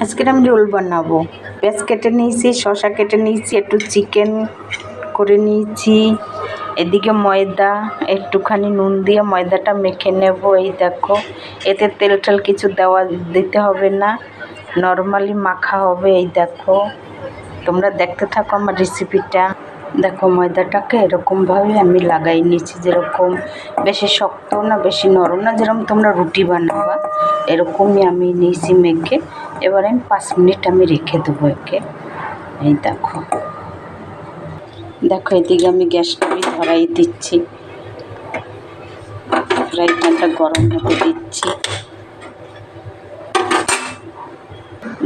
আজকে আমি রোল বানাবো। পেঁয়াজ কেটে নিয়েছি, শসা কেটে নিয়েছি, একটু চিকেন করে নিয়েছি, এদিকে ময়দা, একটুখানি নুন দিয়ে ময়দাটা মেখে নেব। এই দেখো, এতে তেল টেল কিছু দিতে হবে না, নর্মালি মাখা হবে। এই দেখো, তোমরা দেখতে থাকো আমার রেসিপিটা। দেখো, ময়দাটাকে এরকমভাবে আমি লাগাই নিয়েছি, যেরকম বেশি শক্ত না বেশি নরম না, যেরকম তোমরা রুটি বানাবা এরকমই আমি নিয়েছি মেখে। এবার আমি 5 মিনিট আমি রেখে দেবো একে। এই দেখো, এদিকে আমি গ্যাসটা ধরাই দিচ্ছি, ফ্রাই প্যানটা গরম হতে দিচ্ছি।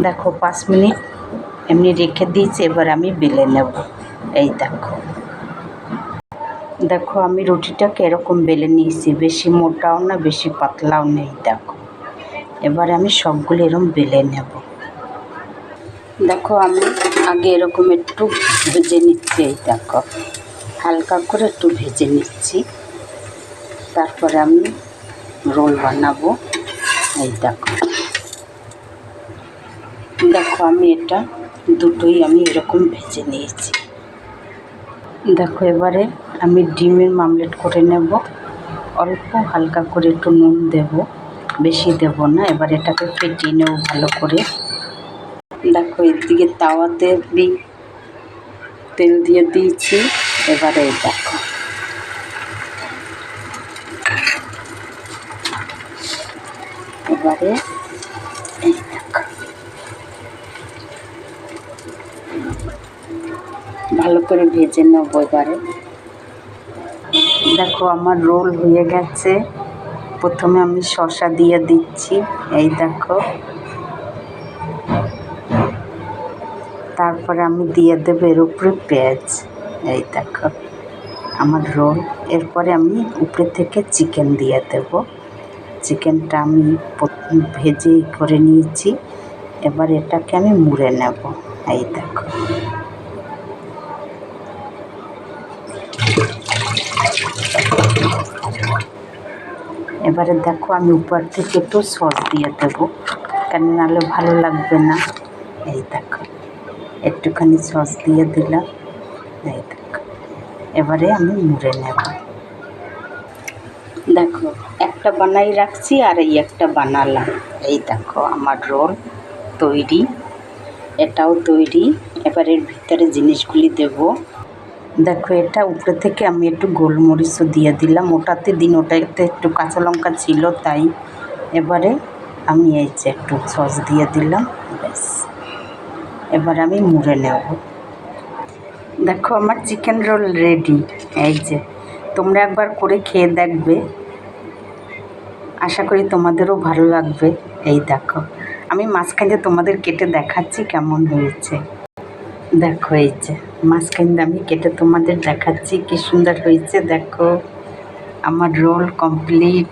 দেখো 5 মিনিট এমনি রেখে দিয়েছি, এবার আমি বেলে নেব। এই দেখো আমি রুটিটাকে এরকম বেলে নিয়েছি, বেশি মোটাও না বেশি পাতলাও নেই। দেখো, এবার আমি সবগুলো এরকম বেলে নেব। দেখো, আমি আগে এরকম একটু ভেজে নিচ্ছি। এই দেখো, হালকা করে একটু ভেজে নিচ্ছি, তারপরে আমি রোল বানাবো। এই দেখো আমি এটা দুটোই আমি এরকম ভেজে নিয়েছি। দেখো, এবারে আমি ডিমের মামলেট করে নেব। অল্প হালকা করে একটু নুন দেব, বেশি দেব না। এবার এটাকে ফেটিয়ে নেব ভালো করে। দেখো, এদিকে তাওয়াতে তেল দিয়ে দিয়েছি। এবারে দেখো, এই দেখো ভালো করে ভেজে নেব। এবারে দেখো আমার রোল হয়ে গেছে। প্রথমে আমি শসা দিয়ে দিচ্ছি। এই দেখো, তারপরে আমি দিয়ে দেবো এর উপরে পেঁয়াজ। এই দেখো আমার রোল। এরপরে আমি উপরে থেকে চিকেন দিয়ে দেব। চিকেনটা আমি ভেজে করে নিয়েছি। এবার এটাকে আমি মুড়ে নেব। এই দেখো, এবারে দেখো আমি উপর থেকে একটু সস দিয়ে দেবো, কেন নাহলে ভালো লাগবে না। এই দেখো, একটুখানি সস দিয়ে দিলাম। এই দেখো, এবারে আমি মুড়ে নেব। দেখো, একটা বানাই রাখছি আর এই একটা বানালাম। এই দেখো আমার রোল তৈরি, এটাও তৈরি। এবার এর ভিতরে জিনিসগুলি দেব। দেখো, এটা উপরে থেকে আমি একটু গোলমরিচও দিয়ে দিলাম। ওটাতে একটু কাঁচা লঙ্কা ছিল তাই। এবারে আমি এই যে একটু সস দিয়ে দিলাম, ব্যাস। এবার আমি মুড়ে নেব। দেখো আমার চিকেন রোল রেডি। এই যে, তোমরা একবার করে খেয়ে দেখবে, আশা করি তোমাদেরও ভালো লাগবে। এই দেখো, আমি মাঝখানে তোমাদের কেটে দেখাচ্ছি কেমন হয়েছে। দেখো, এই যে মাঝখানে আমি কেটে তোমাদের দেখাচ্ছি কি সুন্দর হয়েছে। দেখো, আমার রোল কমপ্লিট।